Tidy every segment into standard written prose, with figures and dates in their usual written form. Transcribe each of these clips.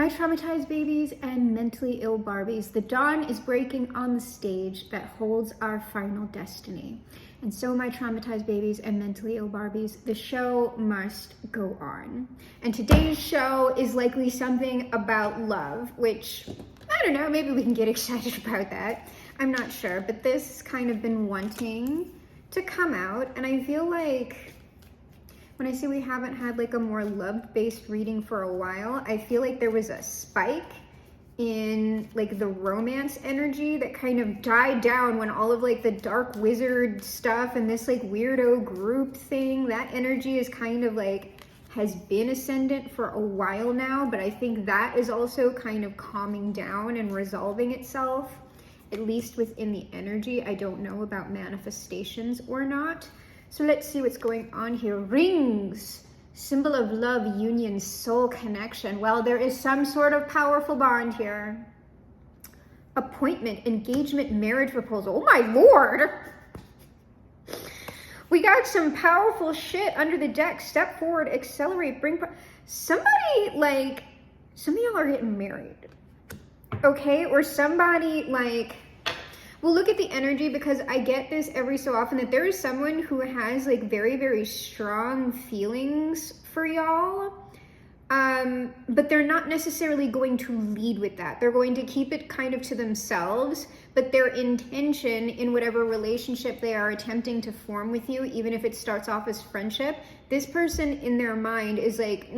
My traumatized babies and mentally ill Barbies, the dawn is breaking on the stage that holds our final destiny. And so, my traumatized babies and mentally ill Barbies, the show must go on. And today's show is likely something about love, which, I don't know, maybe we can get excited about that. I'm not sure, but this has kind of been wanting to come out, and I feel like when I say we haven't had like a more love-based reading for a while, I feel like there was a spike in like the romance energy that kind of died down when all of like the dark wizard stuff and this like weirdo group thing, that energy is kind of like has been ascendant for a while now, but I think that is also kind of calming down and resolving itself, at least within the energy. I don't know about manifestations or not. So let's see what's going on here. Rings, symbol of love, union, soul connection. Well, there is some sort of powerful bond here. Appointment, engagement, marriage proposal. Oh my Lord. We got some powerful shit under the deck. Step forward, accelerate, bring... Some of y'all are getting married. Okay? Or somebody like... Well, look at the energy, because I get this every so often that there is someone who has like very, very strong feelings for y'all, but they're not necessarily going to lead with that. They're going to keep it kind of to themselves, but their intention in whatever relationship they are attempting to form with you, even if it starts off as friendship, this person in their mind is like,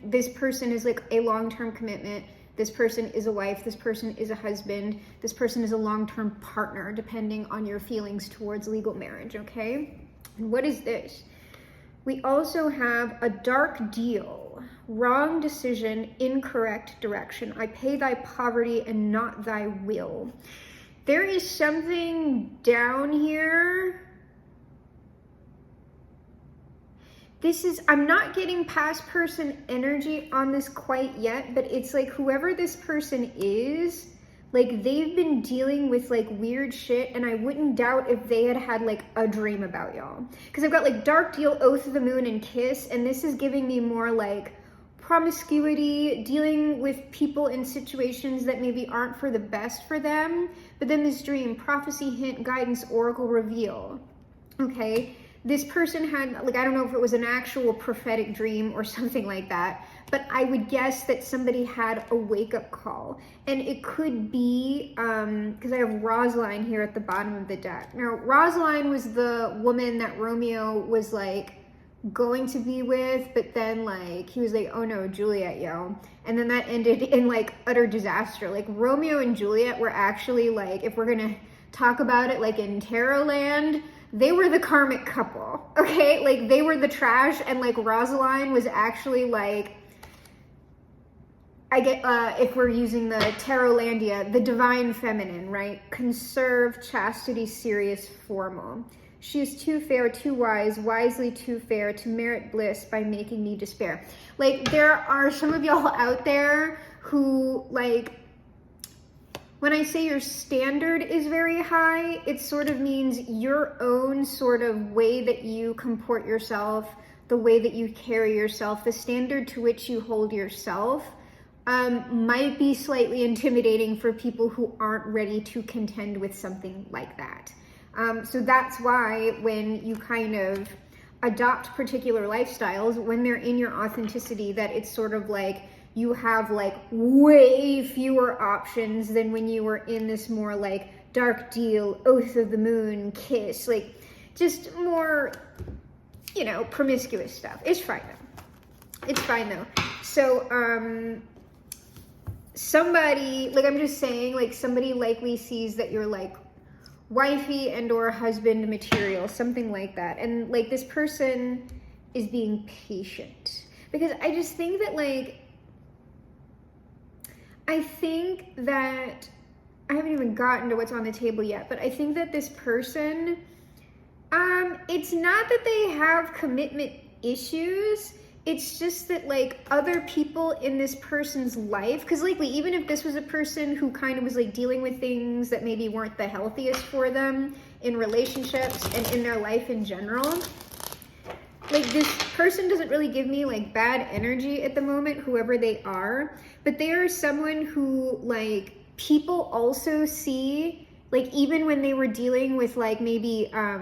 this person is like a long-term commitment. This person is a wife, this person is a husband, this person is a long-term partner, depending on your feelings towards legal marriage, okay? And what is this? We also have a dark deal, wrong decision, incorrect direction. I pay thy poverty and not thy will. There is something down here. I'm not getting past person energy on this quite yet, but it's like whoever this person is, like they've been dealing with like weird shit, and I wouldn't doubt if they had had like a dream about y'all. Because I've got like dark deal, oath of the moon, and kiss, and this is giving me more like promiscuity, dealing with people in situations that maybe aren't for the best for them. But then this dream, prophecy, hint, guidance, oracle, reveal. Okay. This person had, like, I don't know if it was an actual prophetic dream or something like that, but I would guess that somebody had a wake-up call. And it could be, because I have Rosaline here at the bottom of the deck. Now, Rosaline was the woman that Romeo was, like, going to be with, but then, like, he was like, oh no, Juliet, yo. And then that ended in, like, utter disaster. Like, Romeo and Juliet were actually, like, if we're gonna talk about it, like, in tarot land, they were the karmic couple, okay? Like, they were the trash, and, like, Rosaline was actually, like, I get, if we're using the Tarotlandia, the divine feminine, right? Conserve, chastity, serious, formal. She is too fair, too wise, wisely too fair, to merit bliss by making me despair. Like, there are some of y'all out there who, like, when I say your standard is very high, it sort of means your own sort of way that you comport yourself, the way that you carry yourself, the standard to which you hold yourself might be slightly intimidating for people who aren't ready to contend with something like that. So that's why when you kind of adopt particular lifestyles, when they're in your authenticity, that it's sort of like, you have like way fewer options than when you were in this more like dark deal, oath of the moon, kiss, like just more, you know, promiscuous stuff. It's fine though. It's fine though. So, somebody, like I'm just saying, like somebody likely sees that you're like wifey and or husband material, something like that. And like this person is being patient, because I just think that like, I think that, I haven't even gotten to what's on the table yet, but I think that this person, it's not that they have commitment issues, it's just that like other people in this person's life, because likely even if this was a person who kind of was like dealing with things that maybe weren't the healthiest for them in relationships and in their life in general, like this person doesn't really give me like bad energy at the moment, whoever they are, but they are someone who like people also see, like even when they were dealing with like maybe I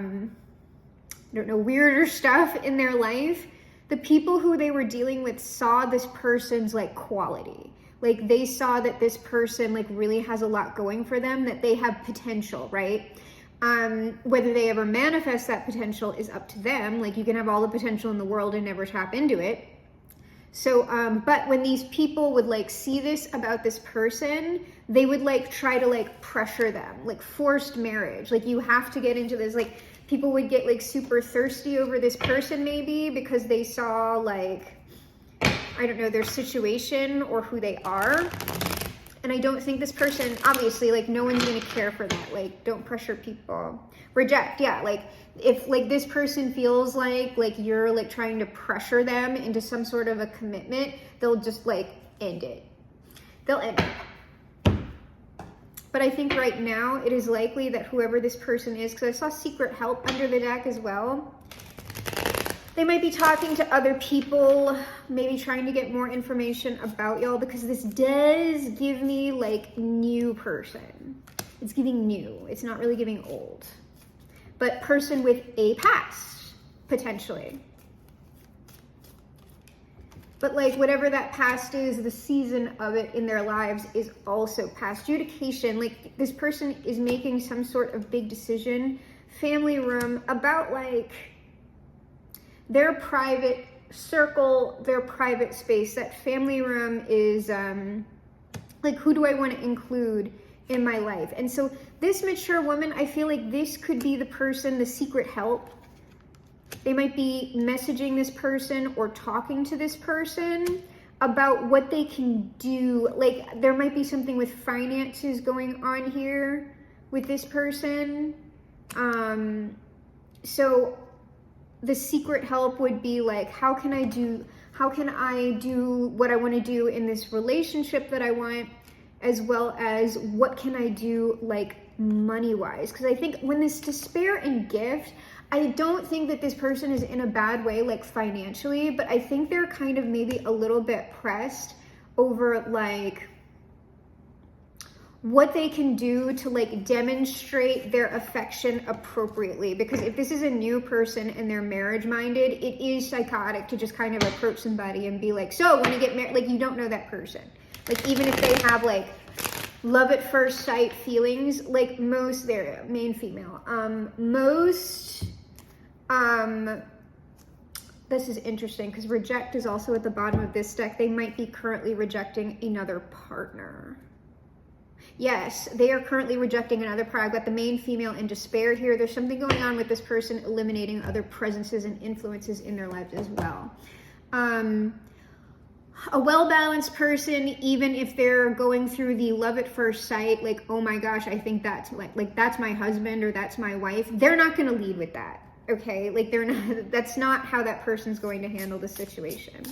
don't know, weirder stuff in their life, the people who they were dealing with saw this person's like quality. Like they saw that this person like really has a lot going for them, that they have potential, right? Whether they ever manifest that potential is up to them. Like you can have all the potential in the world and never tap into it. So, but when these people would like see this about this person, they would like try to like pressure them, like forced marriage. Like you have to get into this. Like people would get like super thirsty over this person maybe because they saw like, I don't know, their situation or who they are. And I don't think this person, obviously, like no one's gonna care for that. Like don't pressure people. Reject, yeah, like if like this person feels like you're like trying to pressure them into some sort of a commitment, they'll just like end it. They'll end it. But I think right now it is likely that whoever this person is, because I saw secret help under the deck as well, they might be talking to other people, maybe trying to get more information about y'all, because this does give me like new person. It's giving new. It's not really giving old. But person with a past, potentially. But like whatever that past is, the season of it in their lives is also past. Adjudication, like this person is making some sort of big decision, family room, about like their private circle, their private space. That family room is like, who do I want to include in my life? And so this mature woman, I feel like this could be the person, the secret help. They might be messaging this person or talking to this person about what they can do. Like there might be something with finances going on here with this person. So the secret help would be like, how can I do what I want to do in this relationship that I want, as well as what can I do like money wise? Because I think when this despair and gift, I don't think that this person is in a bad way like financially, but I think they're kind of maybe a little bit pressed over like what they can do to like demonstrate their affection appropriately. Because if this is a new person and they're marriage minded, it is psychotic to just kind of approach somebody and be like, so when you get married, like you don't know that person. Like even if they have like love at first sight feelings, like most, they're main female, this is interesting because reject is also at the bottom of this deck. They might be currently rejecting another partner. Yes, they are currently rejecting another partner. I've got the main female in despair here. There's something going on with this person eliminating other presences and influences in their lives as well. A well-balanced person, even if they're going through the love at first sight, like, oh my gosh, I think that's like that's my husband or that's my wife, they're not going to lead with that, okay? Like they're not, that's not how that person's going to handle the situation.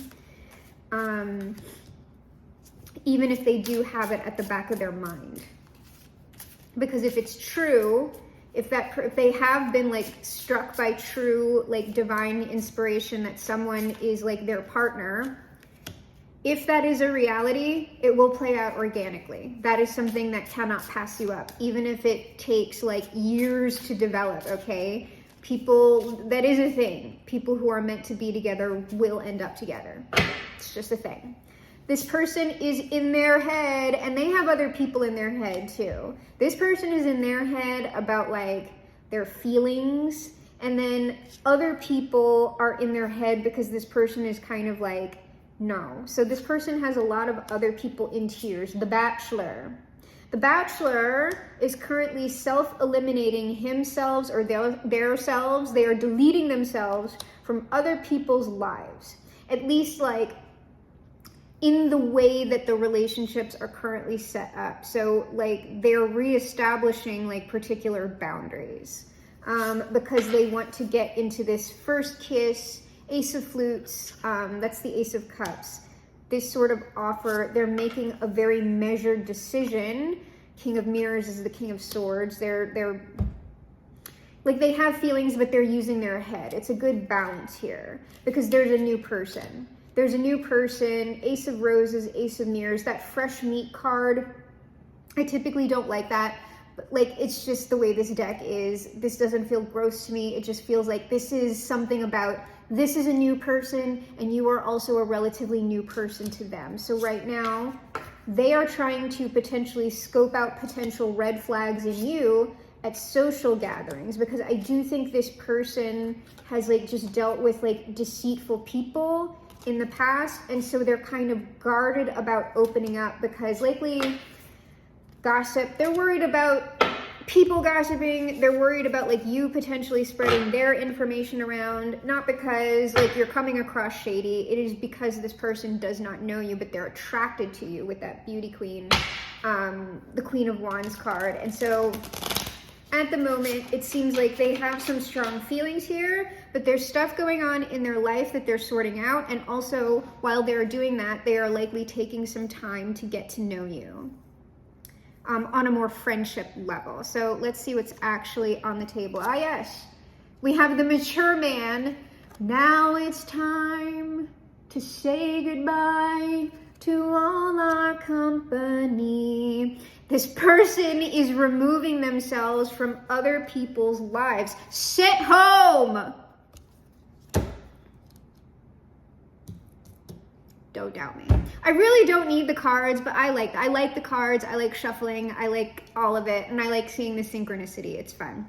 Even if they do have it at the back of their mind. Because if it's true, if they have been like struck by true like divine inspiration that someone is like their partner, if that is a reality, it will play out organically. That is something that cannot pass you up, even if it takes like years to develop, okay? People, that is a thing. People who are meant to be together will end up together. It's just a thing. This person is in their head, and they have other people in their head too. This person is in their head about like their feelings, and then other people are in their head because this person is kind of like, no. So this person has a lot of other people in tears. The Bachelor. The Bachelor is currently self-eliminating himself or their selves. They are deleting themselves from other people's lives. At least like in the way that the relationships are currently set up. So like they're reestablishing like particular boundaries because they want to get into this first kiss. Ace of Flutes, that's the Ace of Cups. This sort of offer, they're making a very measured decision. King of Mirrors is the King of Swords. They're like they have feelings, but they're using their head. It's a good balance here because there's a new person. There's a new person, Ace of Roses, Ace of Mirrors, that fresh meat card. I typically don't like that, but like, it's just the way this deck is. This doesn't feel gross to me. It just feels like this is something about, this is a new person and you are also a relatively new person to them. So right now, they are trying to potentially scope out potential red flags in you at social gatherings, because I do think this person has like just dealt with like deceitful people in the past, and so they're kind of guarded about opening up because likely gossip, they're worried about people gossiping, they're worried about like you potentially spreading their information around, not because like you're coming across shady, it is because this person does not know you, but they're attracted to you with that beauty queen, the Queen of Wands card. And so at the moment, it seems like they have some strong feelings here, but there's stuff going on in their life that they're sorting out. And also, while they're doing that, they are likely taking some time to get to know you on a more friendship level. So let's see what's actually on the table. Ah, yes, we have the mature man. Now it's time to say goodbye to all our company. This person is removing themselves from other people's lives. Sit home. Don't doubt me. I really don't need the cards, but I like the cards. I like shuffling. I like all of it. And I like seeing the synchronicity. It's fun.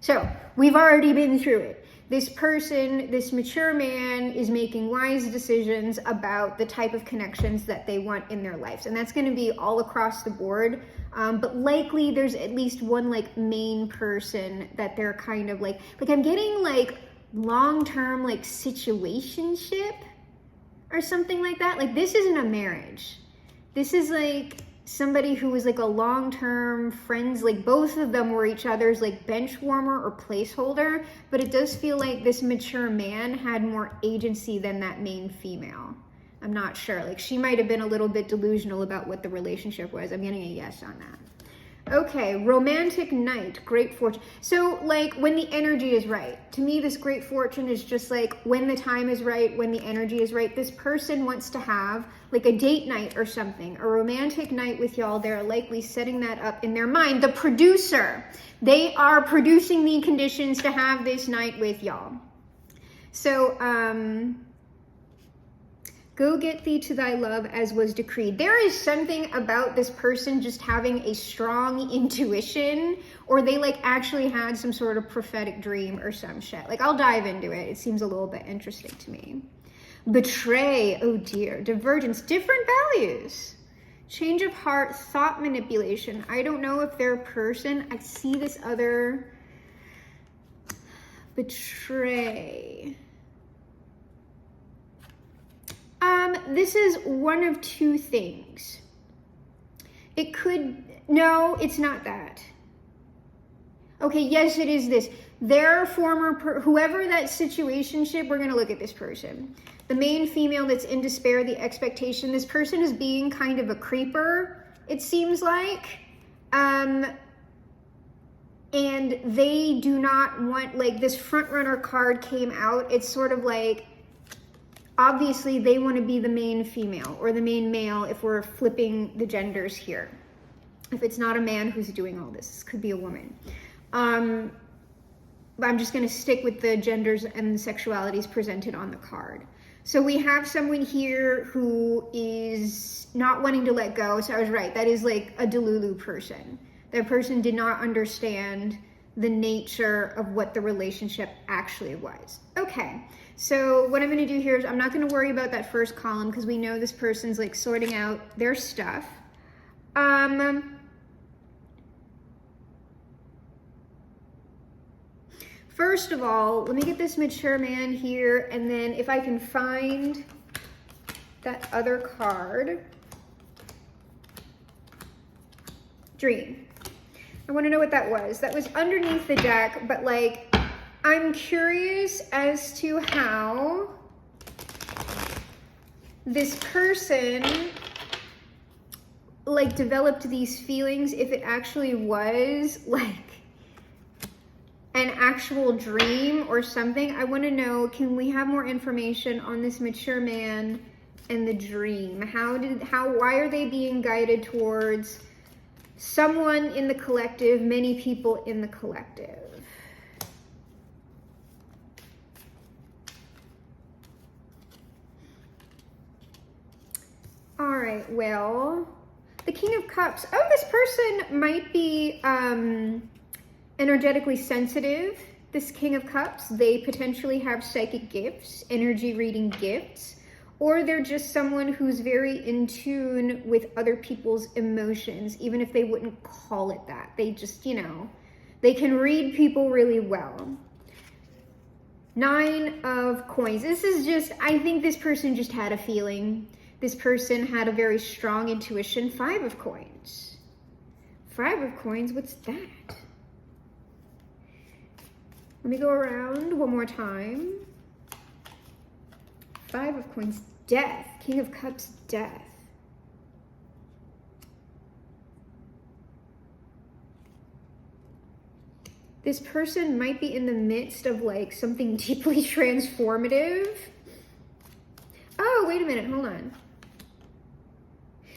So we've already been through it. This person, this mature man, is making wise decisions about the type of connections that they want in their lives. And that's going to be all across the board. But likely there's at least one like main person that they're kind of like I'm getting like long-term like situationship or something like that. Like this isn't a marriage. This is like somebody who was like a long-term friends, like both of them were each other's like bench warmer or placeholder, but it does feel like this mature man had more agency than that main female. I'm not sure, like she might have been a little bit delusional about what the relationship was. I'm getting a yes on that. Okay, romantic knight, great fortune. So like when the energy is right, to me this great fortune is just like when the time is right, when the energy is right. This person wants to have like a date night or something, a romantic night with y'all. They're likely setting that up in their mind. The producer, they are producing the conditions to have this night with y'all. So go get thee to thy love as was decreed. There is something about this person just having a strong intuition, or they like actually had some sort of prophetic dream or some shit. Like I'll dive into it. It seems a little bit interesting to me. Betray, oh dear. Divergence, different values. Change of heart, thought manipulation. I don't know if they're a person. I see this other. Betray. This is one of two things. It could, no, it's not that. Okay, yes, it is this. Their former, whoever that situationship, we're going to look at this person. The main female that's in despair, the expectation, this person is being kind of a creeper, it seems like. And they do not want, like this front runner card came out. It's sort of like, obviously they want to be the main female or the main male if we're flipping the genders here. If it's not a man who's doing all this could be a woman. But I'm just going to stick with the genders and sexualities presented on the card. So we have someone here who is not wanting to let go. So I was right. That is like a Delulu person. That person did not understand the nature of what the relationship actually was. Okay. So what I'm going to do here is I'm not going to worry about that first column because we know this person's like sorting out their stuff. First of all, let me get this mature man here, and then if I can find that other card. Dream. I want to know what that was. That was underneath the deck, but like, I'm curious as to how this person like developed these feelings, if it actually was like, an actual dream or something. I want to know, can we have more information on this mature man and the dream? Why are they being guided towards someone in the collective, many people in the collective? All right, well, the King of Cups. Oh, this person might be energetically sensitive. This King of Cups, they potentially have psychic gifts, energy reading gifts, or they're just someone who's very in tune with other people's emotions, even if they wouldn't call it that. They just, you know, they can read people really well. 9 of Coins. This is just, I think this person just had a feeling. This person had a very strong intuition. 5 of Coins. 5 of Coins, what's that? Let me go around one more time. 5 of Coins, Death. King of Cups, Death. This person might be in the midst of like something deeply transformative. Oh, wait a minute, hold on.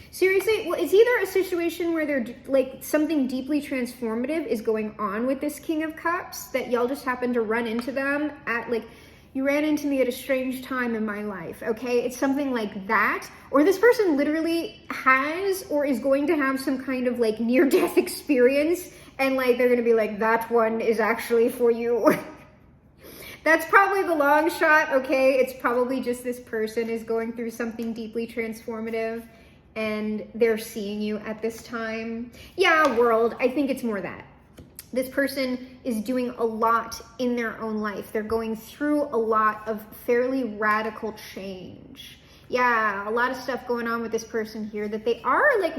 Seriously, well, it's either a situation where they're like something deeply transformative is going on with this King of Cups, that y'all just happen to run into them at like, you ran into me at a strange time in my life, okay? It's something like that. Or this person literally has or is going to have some kind of like near-death experience, and like they're gonna be like, that one is actually for you. That's probably the long shot, okay? It's probably just this person is going through something deeply transformative and they're seeing you at this time. Yeah, world, I think it's more that. This person is doing a lot in their own life. They're going through a lot of fairly radical change. Yeah, a lot of stuff going on with this person here that they are like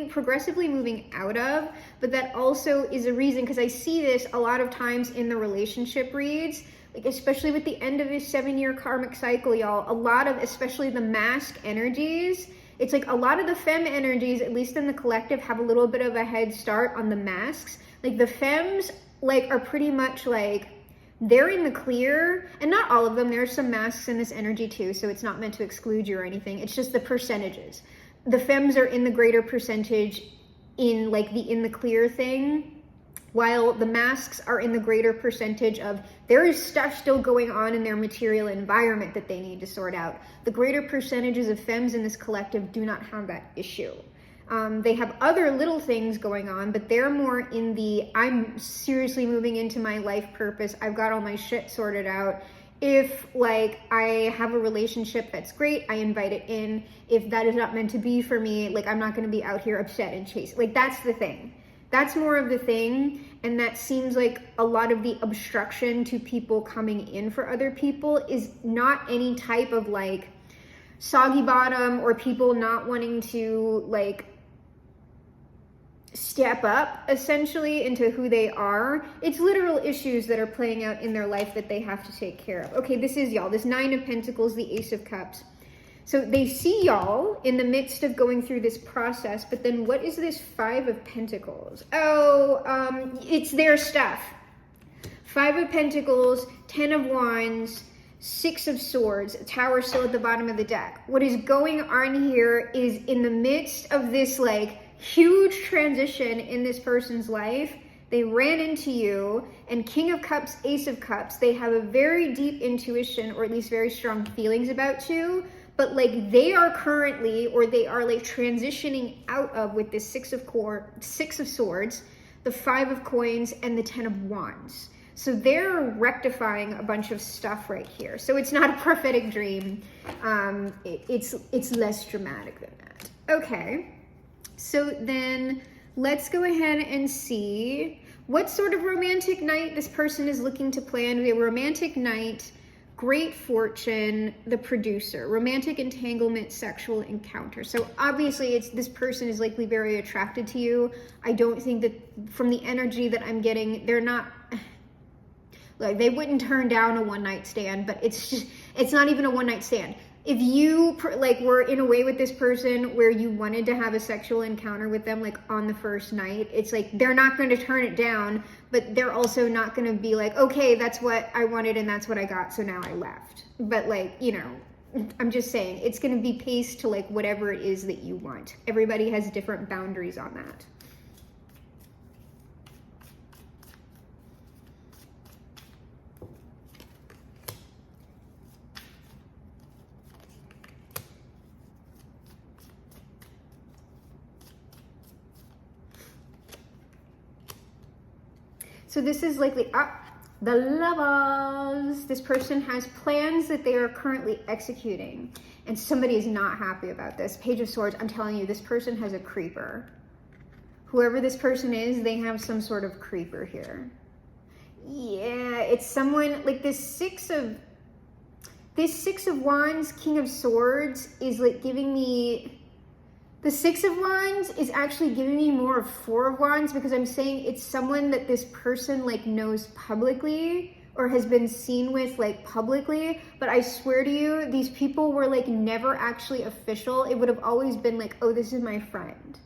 progressively moving out of, but that also is a reason, because I see this a lot of times in the relationship reads, like especially with the end of this 7-year karmic cycle, y'all, a lot of, especially the mask energies, it's like a lot of the femme energies, at least in the collective, have a little bit of a head start on the masks. Like the femmes like are pretty much like, they're in the clear, and not all of them. There's some masks in this energy too, so it's not meant to exclude you or anything. It's just the percentages. The femmes are in the greater percentage in like the in the clear thing, while the masks are in the greater percentage of there is stuff still going on in their material environment that they need to sort out. The greater percentages of femmes in this collective do not have that issue. They have other little things going on, but they're more in the, I'm seriously moving into my life purpose. I've got all my shit sorted out. If like I have a relationship that's great, I invite it in. If that is not meant to be for me, like I'm not going to be out here upset and chasing. Like that's the thing. That's more of the thing. And that seems like a lot of the obstruction to people coming in for other people is not any type of like soggy bottom or people not wanting to like step up essentially into who they are. It's literal issues that are playing out in their life that they have to take care of. Okay, this is y'all, this 9 of Pentacles, the Ace of Cups. So they see y'all in the midst of going through this process, but then what is this 5 of Pentacles? Oh, it's their stuff. 5 of Pentacles, 10 of Wands, 6 of Swords, Tower still at the bottom of the deck. What is going on here is in the midst of this like huge transition in this person's life, they ran into you, and King of Cups, Ace of Cups, they have a very deep intuition, or at least very strong feelings about you, but like they are currently, or they are like transitioning out of with this 6 of Swords, the 5 of Coins, and the 10 of Wands. So they're rectifying a bunch of stuff right here. So it's not a prophetic dream. It's less dramatic than that. Okay. So then let's go ahead and see what sort of romantic night this person is looking to plan. A romantic night, great fortune, the producer, romantic entanglement, sexual encounter. So obviously it's this person is likely very attracted to you. I don't think that from the energy that I'm getting, they're not, like they wouldn't turn down a one-night stand, but it's not even a one-night stand. if you like were in a way with this person where you wanted to have a sexual encounter with them like on the first night, it's like they're not going to turn it down, but they're also not going to be like, okay, that's what I wanted and that's what I got, so now I left. But like, you know, I'm just saying it's going to be paced to like whatever it is that you want. Everybody has different boundaries on that. So this is likely the Lovers. This person has plans that they are currently executing, and somebody is not happy about this. Page of Swords, I'm telling you, this person has a creeper. Whoever this person is, they have some sort of creeper here. Yeah, it's someone like this Six of Wands, King of Swords is like giving me. The Six of Wands is actually giving me more of Four of Wands, because I'm saying it's someone that this person like knows publicly or has been seen with like publicly, but I swear to you, these people were like never actually official. It would have always been like, oh, this is my friend.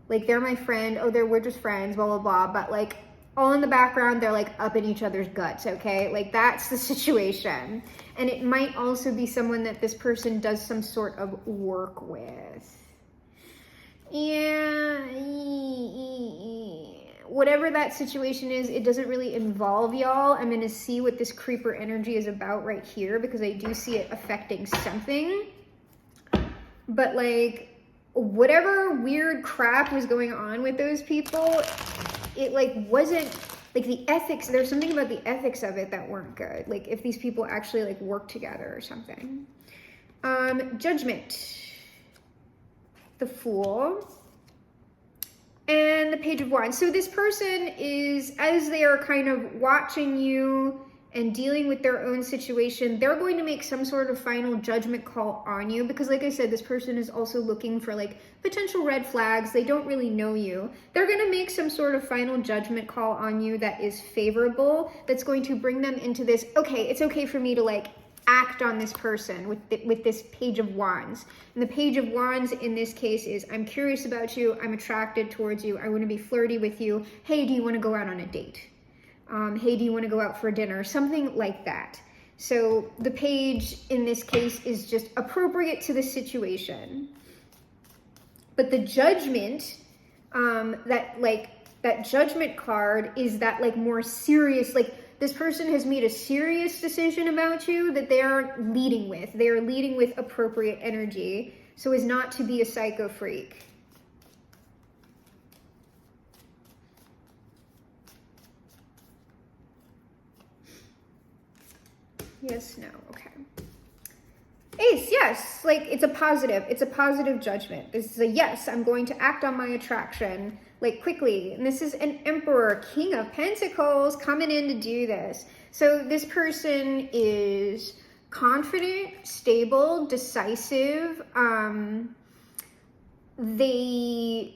Like they're my friend, oh, we're just friends, blah, blah, blah. But like all in the background, they're like up in each other's guts, okay? Like that's the situation. And it might also be someone that this person does some sort of work with. Yeah, whatever that situation is, it doesn't really involve y'all. I'm going to see what this creeper energy is about right here, because I do see it affecting something. But like, whatever weird crap was going on with those people, it like wasn't like the ethics. There's something about the ethics of it that weren't good. Like if these people actually like work together or something. Judgment. The Fool, and the Page of Wands. So this person is, as they are kind of watching you and dealing with their own situation, they're going to make some sort of final judgment call on you, because like I said, this person is also looking for like potential red flags. They don't really know you. They're going to make some sort of final judgment call on you that is favorable, that's going to bring them into this, okay, it's okay for me to like act on this person with this Page of Wands. And the Page of Wands in this case is, I'm curious about you, I'm attracted towards you, I want to be flirty with you. Hey, do you want to go out on a date? Hey, do you want to go out for dinner? Something like that. So the page in this case is just appropriate to the situation. But the Judgment, that Judgment card is that like more serious, like this person has made a serious decision about you that they are leading with. They are leading with appropriate energy, so as not to be a psycho freak. Yes, no, okay. Ace, yes, like it's a positive judgment. This is a yes, I'm going to act on my attraction, like quickly. And this is an Emperor, King of Pentacles, coming in to do this. So this person is confident, stable, decisive. They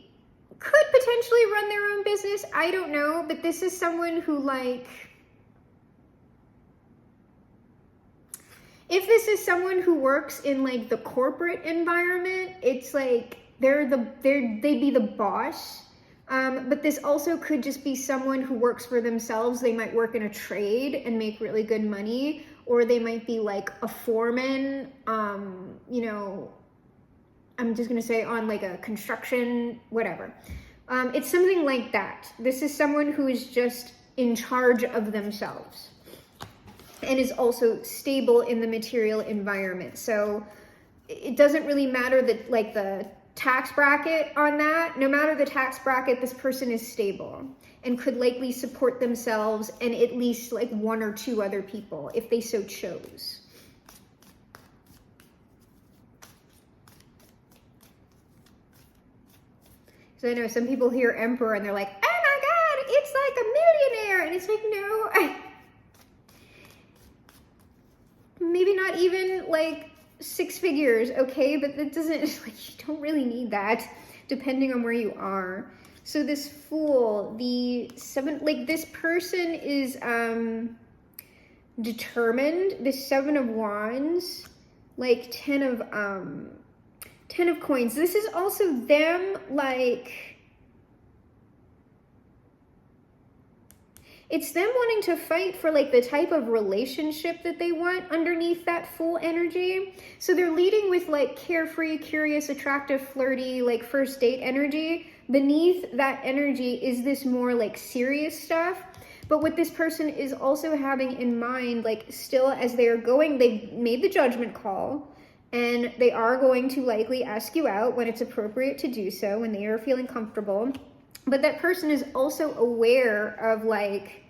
could potentially run their own business, I don't know, but this is someone who like, if this is someone who works in like the corporate environment, it's like they'd be the boss. But this also could just be someone who works for themselves. They might work in a trade and make really good money, or they might be like a foreman, you know, I'm just gonna say on like a construction, whatever. It's something like that. This is someone who is just in charge of themselves and is also stable in the material environment. So it doesn't really matter that like the tax bracket on that. No matter the tax bracket, this person is stable and could likely support themselves and at least like one or two other people if they so chose. So I know some people hear Emperor and they're like, oh my God, it's like a millionaire. And it's like, no, maybe not even like 6 figures, okay? But that doesn't, like, you don't really need that depending on where you are. So this Fool, the 7, like this person is determined. The 7 of Wands, like 10 of coins. This is also them, like, it's them wanting to fight for like the type of relationship that they want underneath that Fool energy. So they're leading with like carefree, curious, attractive, flirty, like first date energy. Beneath that energy is this more like serious stuff. But what this person is also having in mind, like still as they're going, they've made the judgment call, and they are going to likely ask you out when it's appropriate to do so, when they are feeling comfortable. But that person is also aware of like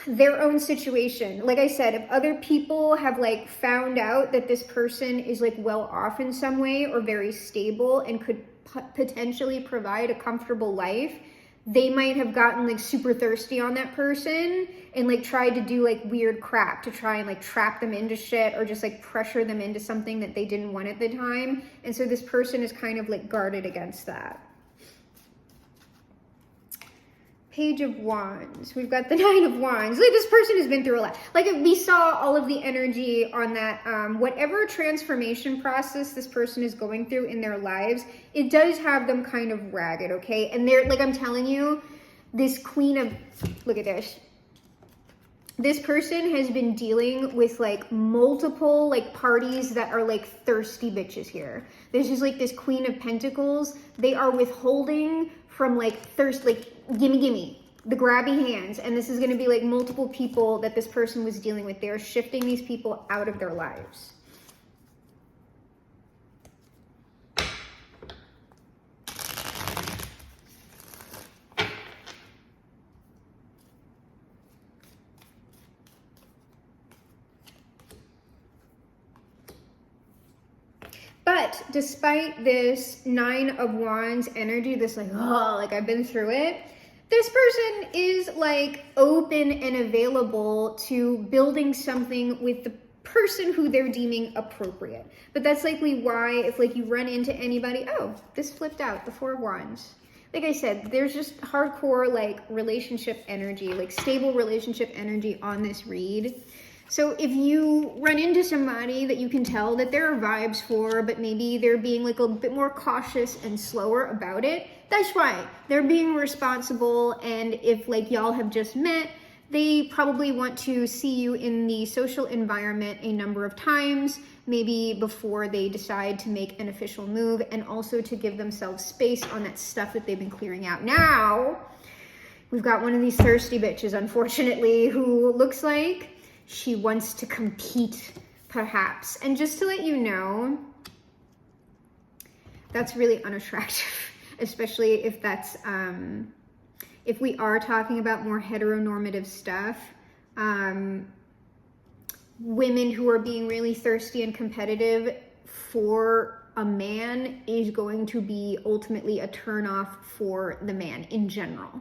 their own situation. Like I said, if other people have like found out that this person is like well off in some way or very stable and could potentially provide a comfortable life, they might have gotten like super thirsty on that person and like tried to do like weird crap to try and like trap them into shit or just like pressure them into something that they didn't want at the time. And so this person is kind of like guarded against that. Page of Wands. We've got the Nine of Wands. Like this person has been through a lot. Like we saw all of the energy on that, whatever transformation process this person is going through in their lives, it does have them kind of ragged, okay? And they're, like I'm telling you, this Queen of, look at this. This person has been dealing with like multiple like parties that are like thirsty bitches here. There's just like this Queen of Pentacles. They are withholding from like thirst, like gimme, the grabby hands. And this is going to be like multiple people that this person was dealing with. They're shifting these people out of their lives. But despite this Nine of Wands energy, this like, oh, like I've been through it, this person is like open and available to building something with the person who they're deeming appropriate. But that's likely why if like you run into anybody, oh, this flipped out, the Four of Wands. Like I said, there's just hardcore like relationship energy, like stable relationship energy on this read. So if you run into somebody that you can tell that there are vibes for, but maybe they're being like a bit more cautious and slower about it, that's right. They're being responsible, and if like y'all have just met, they probably want to see you in the social environment a number of times, maybe before they decide to make an official move, and also to give themselves space on that stuff that they've been clearing out. Now, we've got one of these thirsty bitches, unfortunately, who looks like she wants to compete, perhaps. And just to let you know, that's really unattractive, especially if that's, if we are talking about more heteronormative stuff. Women who are being really thirsty and competitive for a man is going to be ultimately a turnoff for the man in general.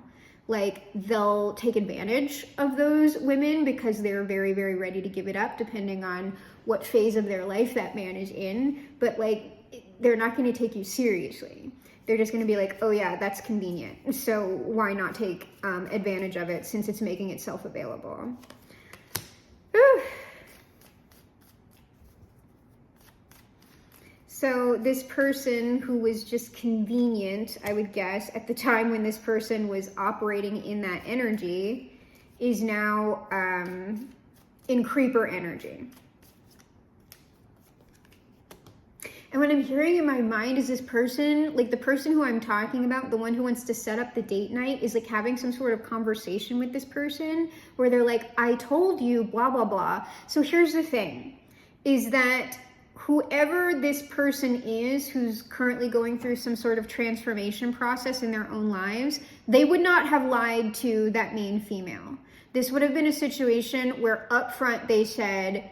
Like they'll take advantage of those women because they're very, very ready to give it up depending on what phase of their life that man is in. But like, they're not going to take you seriously. They're just going to be like, oh yeah, that's convenient. So why not take advantage of it since it's making itself available? Whew. So this person who was just convenient, I would guess, at the time when this person was operating in that energy, is now in creeper energy. And what I'm hearing in my mind is this person, like the person who I'm talking about, the one who wants to set up the date night, is like having some sort of conversation with this person where they're like, I told you, blah, blah, blah. So here's the thing, is that whoever this person is who's currently going through some sort of transformation process in their own lives, they would not have lied to that main female. This would have been a situation where upfront they said,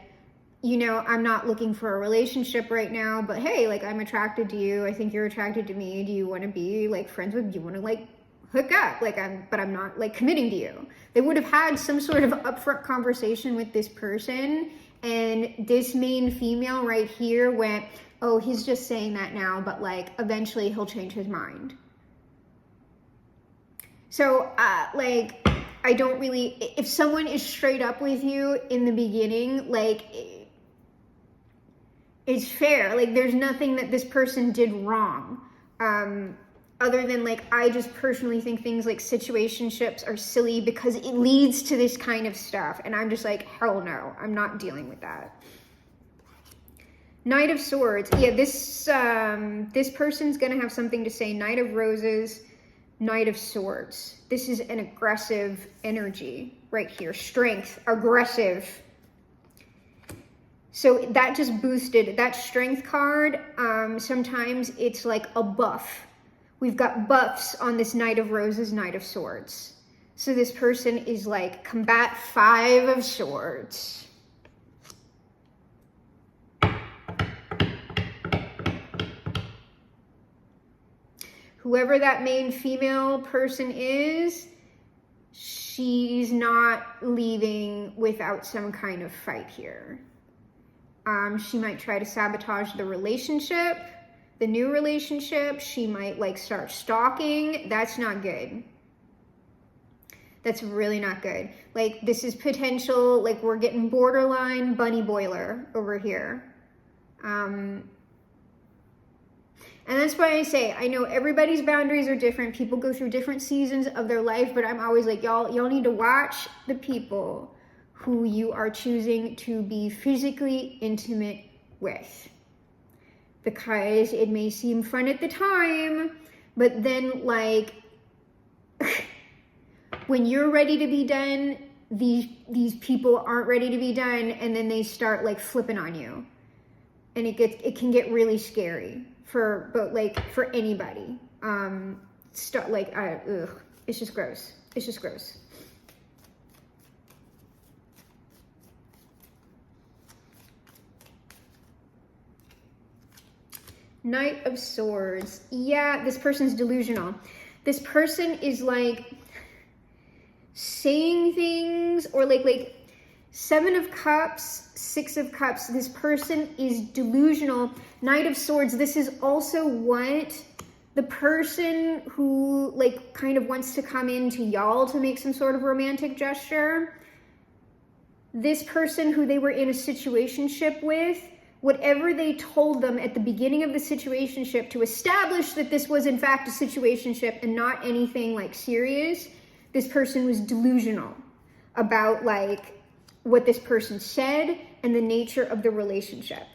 you know, I'm not looking for a relationship right now, but hey, like I'm attracted to you. I think you're attracted to me. Do you want to be like friends with, do you want to like hook up? Like but I'm not like committing to you. They would have had some sort of upfront conversation with this person. And this main female right here went, oh, he's just saying that now, but like eventually he'll change his mind. So like, I don't really, if someone is straight up with you in the beginning, like is fair. Like, there's nothing that this person did wrong. Other than, like, I just personally think things like situationships are silly because it leads to this kind of stuff. And I'm just like, hell no, I'm not dealing with that. Knight of Swords. Yeah, this person's going to have something to say. Knight of Roses, Knight of Swords. This is an aggressive energy right here. Strength, aggressive. So that just boosted that strength card. Sometimes it's like a buff. We've got buffs on this Knight of Roses, Knight of Swords. So this person is like combat 5 of Swords. Whoever that main female person is, she's not leaving without some kind of fight here. She might try to sabotage the relationship. The new relationship, she might like start stalking. That's not good. That's really not good. Like, this is potential, like, we're getting borderline bunny boiler over here. And that's why I say, I know everybody's boundaries are different. People go through different seasons of their life, but I'm always like, y'all need to watch the people who you are choosing to be physically intimate with. Because it may seem fun at the time, but then, like, when you're ready to be done, these people aren't ready to be done, and then they start like flipping on you, and it can get really scary for anybody. It's just gross. It's just gross. Knight of Swords. Yeah, this person's delusional. This person is like saying things, or like 7 of Cups, 6 of Cups. This person is delusional. Knight of Swords. This is also what the person who like kind of wants to come into y'all to make some sort of romantic gesture. This person who they were in a situationship with, whatever they told them at the beginning of the situationship to establish that this was in fact a situationship and not anything like serious, this person was delusional about like what this person said and the nature of the relationship.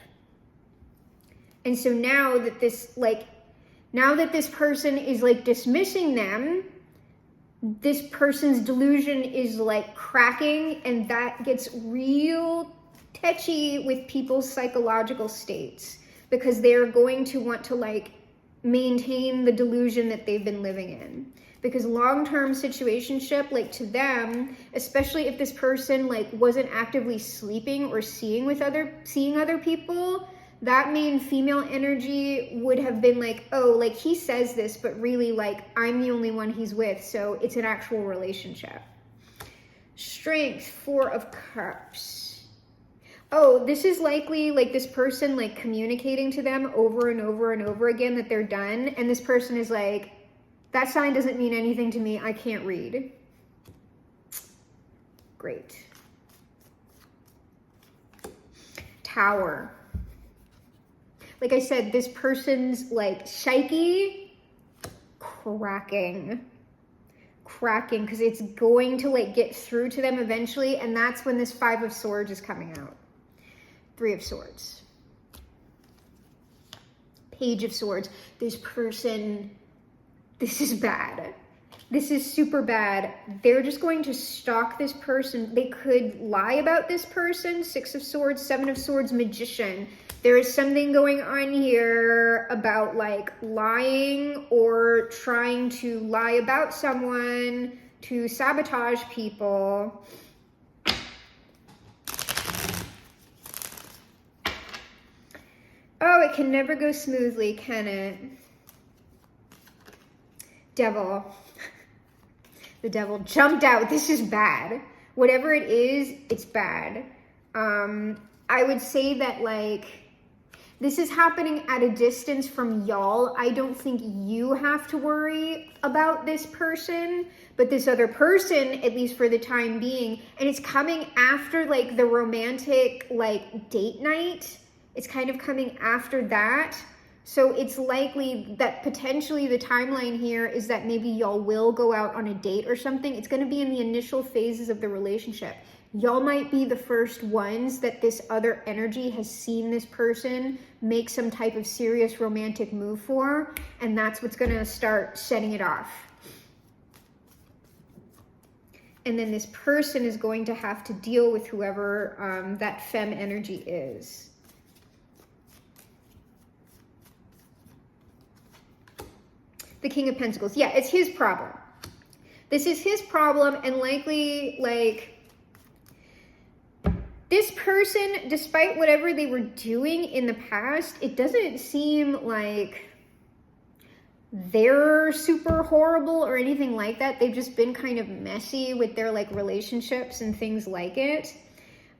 And so now that this person is like dismissing them, this person's delusion is like cracking, and that gets real touchy with people's psychological states, because they're going to want to like maintain the delusion that they've been living in. Because long-term situationship, like to them, especially if this person like wasn't actively sleeping or seeing other people, that main female energy would have been like, oh, like he says this, but really like I'm the only one he's with, so it's an actual relationship. Strength, 4 of Cups. Oh, this is likely like this person like communicating to them over and over and over again that they're done. And this person is like, that sign doesn't mean anything to me. I can't read. Great. Tower. Like I said, this person's like psyche cracking, because it's going to like get through to them eventually. And that's when this 5 of Swords is coming out. 3 of Swords. Page of Swords. This person, this is bad. This is super bad. They're just going to stalk this person. They could lie about this person. 6 of Swords, 7 of Swords, Magician. There is something going on here about like lying or trying to lie about someone to sabotage people. Oh, it can never go smoothly, can it? Devil. The devil jumped out. This is bad. Whatever it is, it's bad. I would say that like, this is happening at a distance from y'all. I don't think you have to worry about this person, but this other person, at least for the time being, and it's coming after like the romantic like date night It's kind of coming after that. So it's likely that potentially the timeline here is that maybe y'all will go out on a date or something. It's going to be in the initial phases of the relationship. Y'all might be the first ones that this other energy has seen this person make some type of serious romantic move for, and that's what's going to start setting it off. And then this person is going to have to deal with whoever that femme energy is. The King of Pentacles. Yeah, it's his problem. This is his problem, and likely, like, this person, despite whatever they were doing in the past, it doesn't seem like they're super horrible or anything like that. They've just been kind of messy with their, like, relationships and things like it.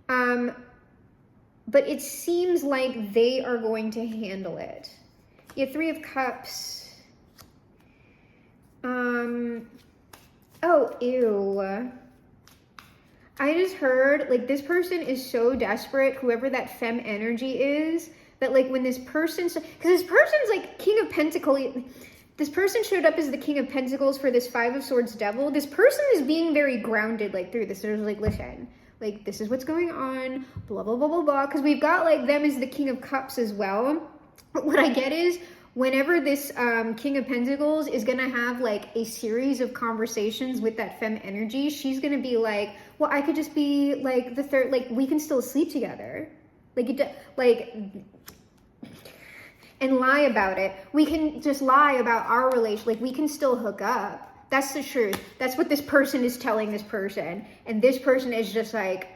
But it seems like they are going to handle it. Yeah, Three of Cups. Oh, ew. I just heard, like, this person is so desperate, whoever that femme energy is, that, like, when this person, because this person's, like, King of Pentacles, this person showed up as the King of Pentacles for this Five of Swords devil. This person is being very grounded, like, through this. There's, like, listen, like, this is what's going on, blah, blah, blah, blah, blah, because we've got, like, them as the King of Cups as well. But what I get is, whenever this King of Pentacles is going to have, like, a series of conversations with that femme energy, she's going to be like, well, I could just be, like, the third, like, we can still sleep together. Like, and lie about it. We can just lie about our relation. Like, we can still hook up. That's the truth. That's what this person is telling this person. And this person is just like,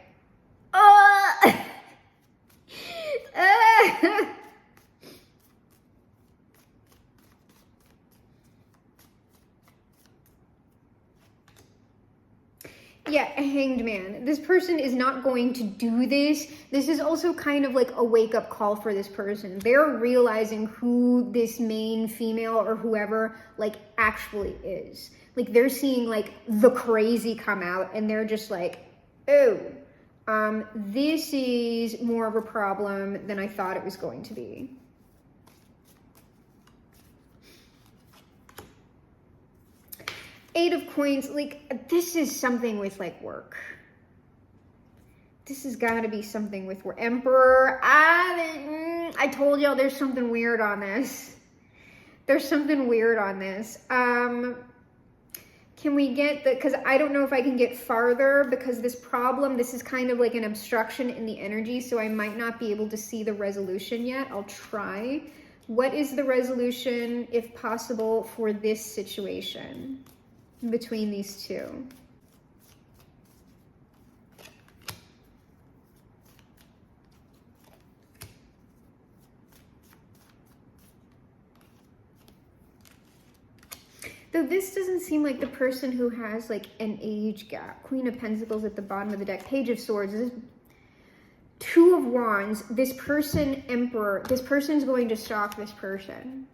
Yeah, Hanged Man. This person is not going to do this. This is also kind of like a wake-up call for this person. They're realizing who this main female or whoever, like, actually is. Like, they're seeing, like, the crazy come out, and they're just like, oh, this is more of a problem than I thought it was going to be. Eight of Coins, like, this is something with, like, work. This has got to be something with work. Emperor, I told y'all there's something weird on this. There's something weird on this. Can we get the, because I don't know if I can get farther, because this problem, this is kind of like an obstruction in the energy, so I might not be able to see the resolution yet. I'll try. What is the resolution, if possible, for this situation between these two? Though this doesn't seem like the person who has, like, an age gap. Queen of Pentacles at the bottom of the deck. Page of Swords. This is Two of Wands. This person, Emperor. This person's going to stalk this person.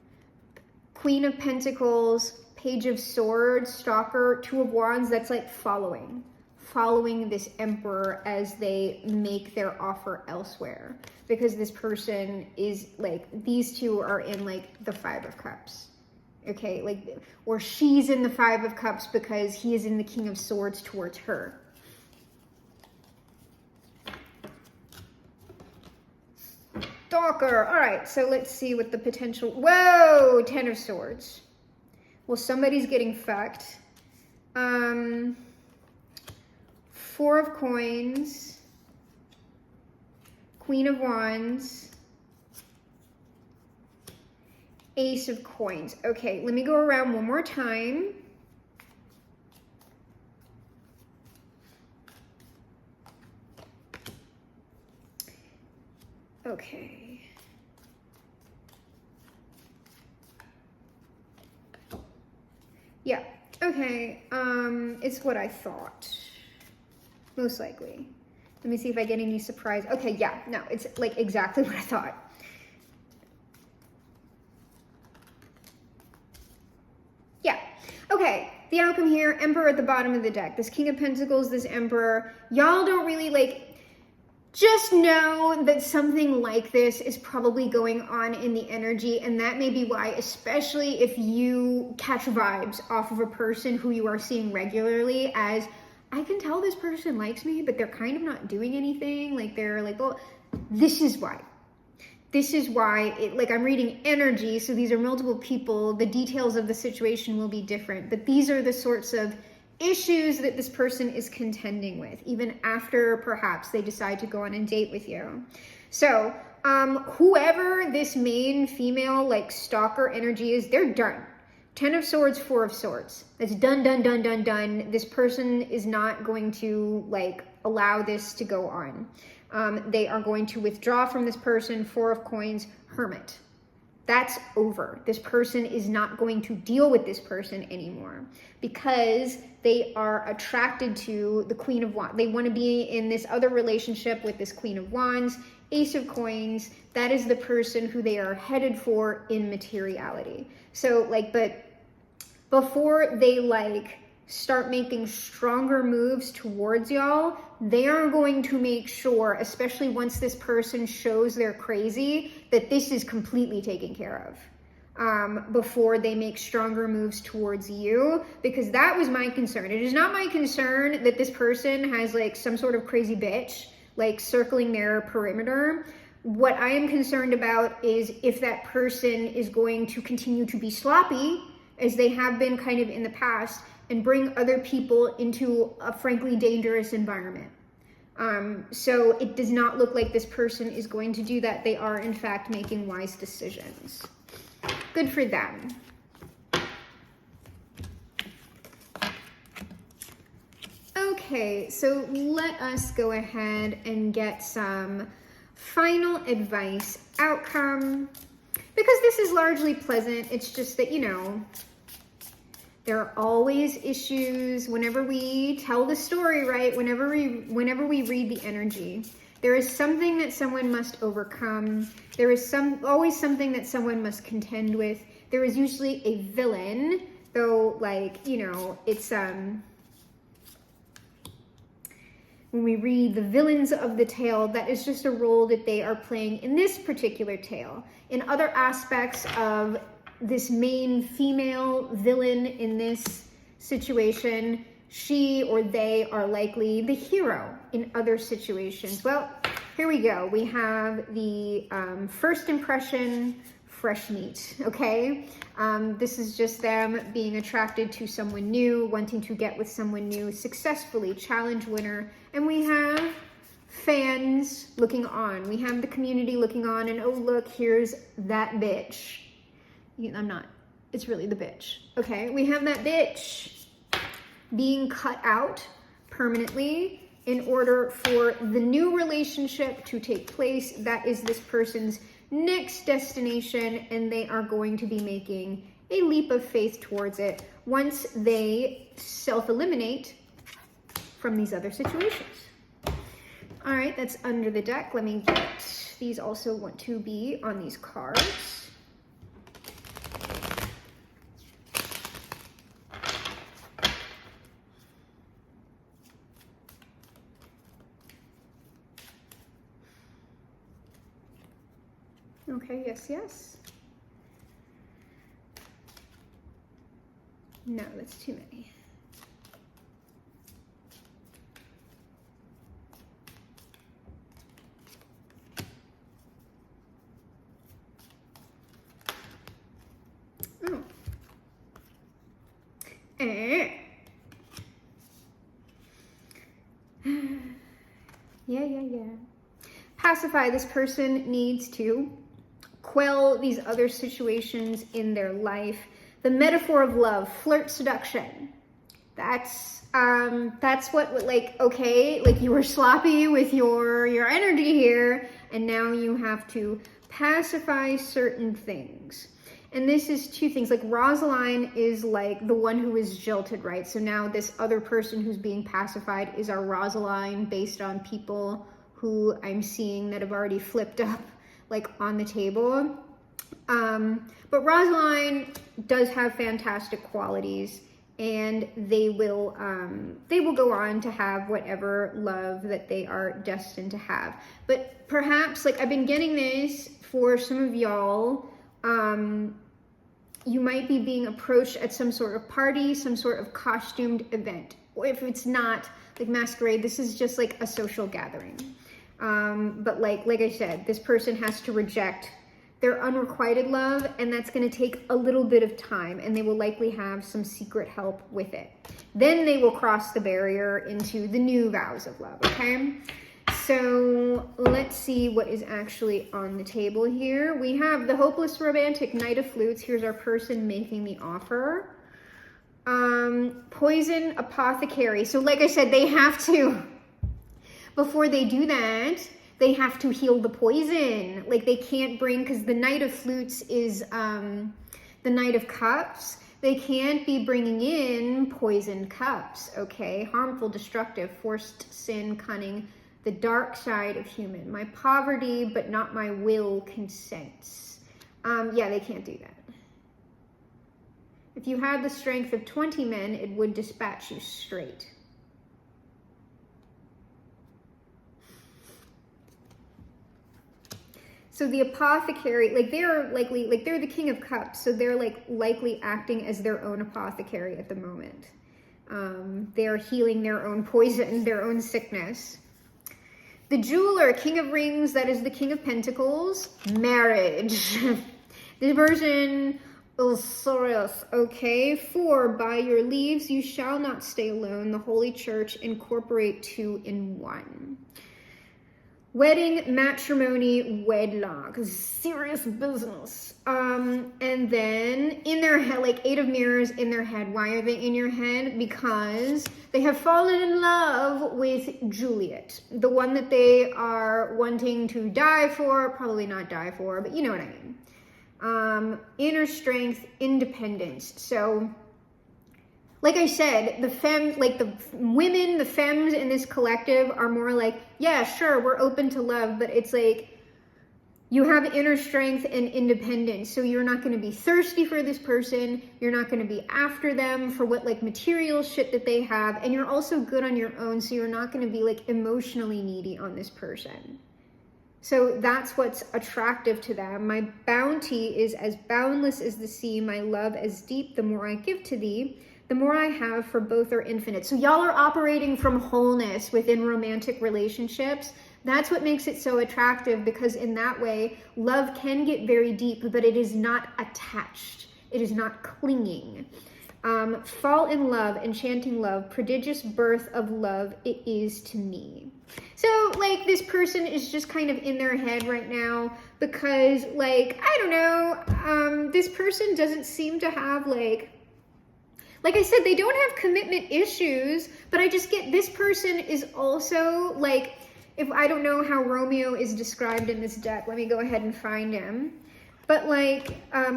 Queen of Pentacles, Page of Swords, Stalker, Two of Wands. That's like following this Emperor as they make their offer elsewhere. Because this person is, like, these two are in, like, the Five of Cups. Okay, like, or she's in the Five of Cups because he is in the King of Swords towards her. Stalker. All right, so let's see what the potential... Whoa, Ten of Swords. Well, somebody's getting fucked. Four of Coins. Queen of Wands. Ace of Coins. Okay, let me go around one more time. Okay. Yeah, okay. It's what I thought. Most likely. Let me see if I get any surprise. Okay, yeah, no, it's like exactly what I thought. Yeah, okay, the outcome here, Emperor at the bottom of the deck. This King of Pentacles, this Emperor. Y'all don't really, like, just know that something like this is probably going on in the energy, and that may be why, especially if you catch vibes off of a person who you are seeing regularly as, I can tell this person likes me, but they're kind of not doing anything. Like they're like, well, this is why. This is why, like I'm reading energy, so these are multiple people. The details of the situation will be different, but these are the sorts of issues that this person is contending with, even after perhaps they decide to go on a date with you. So whoever this main female like stalker energy is, they're done. 10 of Swords, 4 of Swords. That's done, done, done, done, done. This person is not going to like allow this to go on. They are going to withdraw from this person. 4 of Coins, Hermit. That's over. This person is not going to deal with this person anymore because they are attracted to the Queen of Wands. They want to be in this other relationship with this Queen of Wands. Ace of Coins, that is the person who they are headed for in materiality. So like, but before they like start making stronger moves towards y'all, they are going to make sure, especially once this person shows they're crazy, that this is completely taken care of before they make stronger moves towards you, because that was my concern. It is not my concern that this person has like some sort of crazy bitch like circling their perimeter. What I am concerned about is if that person is going to continue to be sloppy, as they have been kind of in the past, and bring other people into a frankly dangerous environment. So it does not look like this person is going to do that. They are in fact making wise decisions. Good for them. Okay, so let us go ahead and get some final advice outcome. Because this is largely pleasant, it's just that, you know, there are always issues whenever we tell the story, right? Whenever we read the energy, there is something that someone must overcome. There is always something that someone must contend with. There is usually a villain, though, like, you know, it's when we read the villains of the tale, that is just a role that they are playing in this particular tale. In other aspects of this main female villain in this situation, she or they are likely the hero in other situations. Well, here we go. We have the first impression, fresh meat, okay? This is just them being attracted to someone new, wanting to get with someone new successfully, challenge winner. And we have fans looking on. We have the community looking on, and oh, look, here's that bitch. I'm not, it's really the bitch. Okay, we have that bitch being cut out permanently in order for the new relationship to take place. That is this person's next destination, and they are going to be making a leap of faith towards it once they self-eliminate from these other situations. All right, that's under the deck. Let me get, these also want to be on these cards. Okay, yes, yes. No, that's too many. Oh. Yeah. Pacify. This person needs to quell these other situations in their life. The metaphor of love, flirt, seduction. That's what, like, okay, like you were sloppy with your energy here, and now you have to pacify certain things. And this is two things. Like Rosaline is like the one who is jilted, right? So now this other person who's being pacified is our Rosaline, based on people who I'm seeing that have already flipped up like on the table. But Rosaline does have fantastic qualities, and they will go on to have whatever love that they are destined to have. But perhaps, like, I've been getting this for some of y'all, you might be being approached at some sort of party, some sort of costumed event. Or if it's not like masquerade, this is just like a social gathering. But like I said, this person has to reject their unrequited love, and that's going to take a little bit of time, and they will likely have some secret help with it. Then they will cross the barrier into the new vows of love, okay? So let's see what is actually on the table here. We have the hopeless romantic, Knight of Flutes. Here's our person making the offer. Poison apothecary. So like I said, they have to, before they do that, they have to heal the poison. Like, they can't bring, because the Knight of Flutes is the Knight of Cups. They can't be bringing in poisoned cups, okay? Harmful, destructive, forced sin, cunning, the dark side of human. My poverty, but not my will, consents. Yeah, they can't do that. If you had the strength of 20 men, it would dispatch you straight. So the apothecary, like, they're likely, like, they're the King of Cups, so they're like likely acting as their own apothecary at the moment. They're healing their own poison, their own sickness. The jeweler, King of Rings, that is the King of Pentacles. Marriage. This person is serious, okay? For by your leaves you shall not stay alone. The Holy Church incorporate 2 in 1. Wedding, matrimony, wedlock, serious business. And then in their head, like 8 of Mirrors in their head. Why are they in your head? Because they have fallen in love with Juliet, the one that they are wanting to die for, probably not die for, but you know what I mean. Inner strength, independence. So, like I said, the women, the femmes in this collective are more like, yeah, sure, we're open to love, but it's like, you have inner strength and independence, so you're not going to be thirsty for this person, you're not going to be after them for what, like, material shit that they have, and you're also good on your own, so you're not going to be, like, emotionally needy on this person. So that's what's attractive to them. My bounty is as boundless as the sea, my love as deep. The more I give to thee, the more I have, for both are infinite. So y'all are operating from wholeness within romantic relationships. That's what makes it so attractive, because in that way, love can get very deep, but it is not attached. It is not clinging. Fall in love, enchanting love, prodigious birth of love, it is to me. So, like, this person is just kind of in their head right now because, like, I don't know, this person doesn't seem to have, like I said, they don't have commitment issues, but I just get this person is also, like, if I don't know how Romeo is described in this deck, let me go ahead and find him. But, like,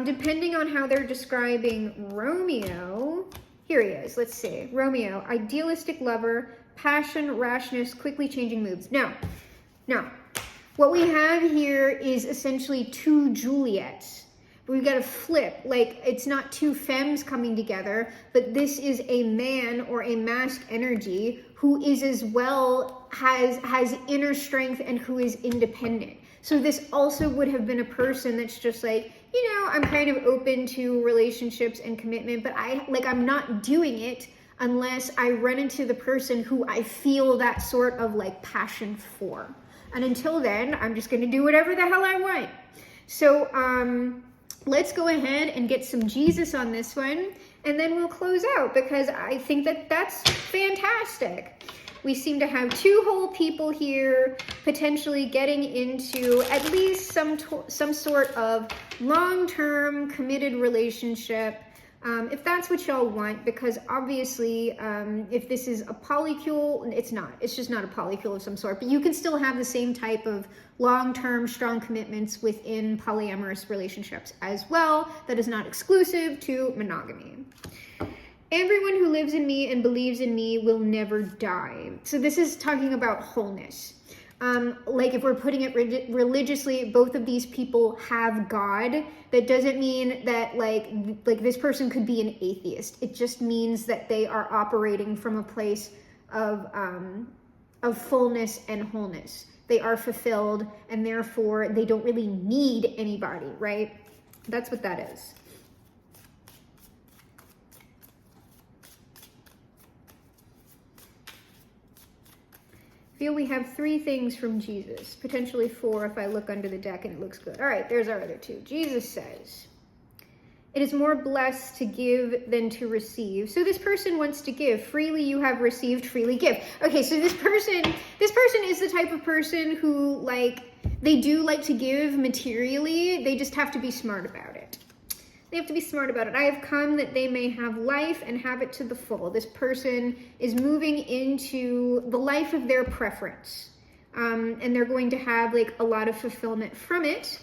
depending on how they're describing Romeo, here he is, let's see. Romeo, idealistic lover, passion, rashness, quickly changing moods. Now, what we have here is essentially 2 Juliets. We've got to flip, like, it's not 2 femmes coming together, but this is a man or a masked energy who is as well, has inner strength and who is independent. So this also would have been a person that's just like, you know, I'm kind of open to relationships and commitment, but I'm not doing it unless I run into the person who I feel that sort of, like, passion for. And until then, I'm just going to do whatever the hell I want. So, let's go ahead and get some Jesus on this one, and then we'll close out, because I think that that's fantastic. We seem to have 2 whole people here, potentially getting into at least some sort of long-term committed relationship, if that's what y'all want, because obviously, if this is a polycule, it's not. It's just not a polycule of some sort, but you can still have the same type of long-term strong commitments within polyamorous relationships as well. That is not exclusive to monogamy. Everyone who lives in me and believes in me will never die. So this is talking about wholeness. Like if we're putting it religiously, both of these people have God. That doesn't mean that like this person could be an atheist. It just means that they are operating from a place of fullness and wholeness. They are fulfilled, and therefore they don't really need anybody, right? That's what that is. I feel we have 3 things from Jesus, potentially 4 if I look under the deck and it looks good. All right, there's our other 2. Jesus says, "It is more blessed to give than to receive." So this person wants to give. Freely you have received, freely give. Okay, so this person is the type of person who, like, they do like to give materially. They just have to be smart about it. They have to be smart about it. "I have come that they may have life and have it to the full." This person is moving into the life of their preference. And they're going to have like a lot of fulfillment from it.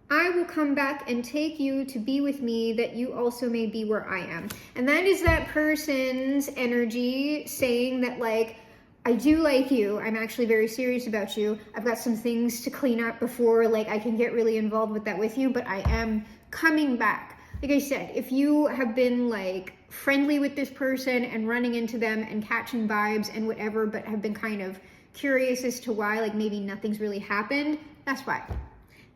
"I will come back and take you to be with me, that you also may be where I am." And that is that person's energy saying that, like, I do like you. I'm actually very serious about you. I've got some things to clean up before, like, I can get really involved with that with you, but I am coming back. Like I said, if you have been like friendly with this person and running into them and catching vibes and whatever, but have been kind of curious as to why, like maybe nothing's really happened, that's why.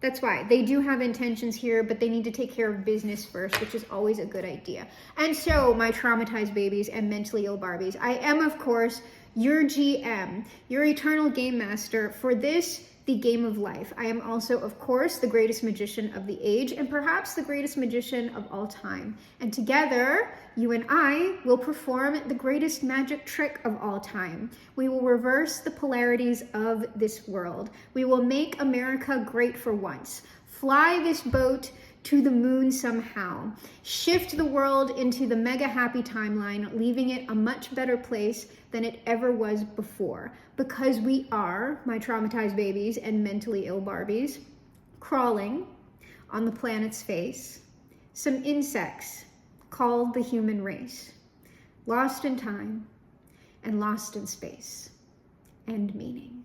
That's why. They do have intentions here, but they need to take care of business first, which is always a good idea. And so, my traumatized babies and mentally ill Barbies, I am, of course, your GM, your eternal game master for this, the game of life. I am also, of course, the greatest magician of the age, and perhaps the greatest magician of all time. And together, you and I will perform the greatest magic trick of all time. We will reverse the polarities of this world. We will make America great for once. Fly this boat to the moon somehow. Shift the world into the mega happy timeline, leaving it a much better place than it ever was before. Because we are, my traumatized babies and mentally ill Barbies, crawling on the planet's face, some insects called the human race, lost in time and lost in space and meaning.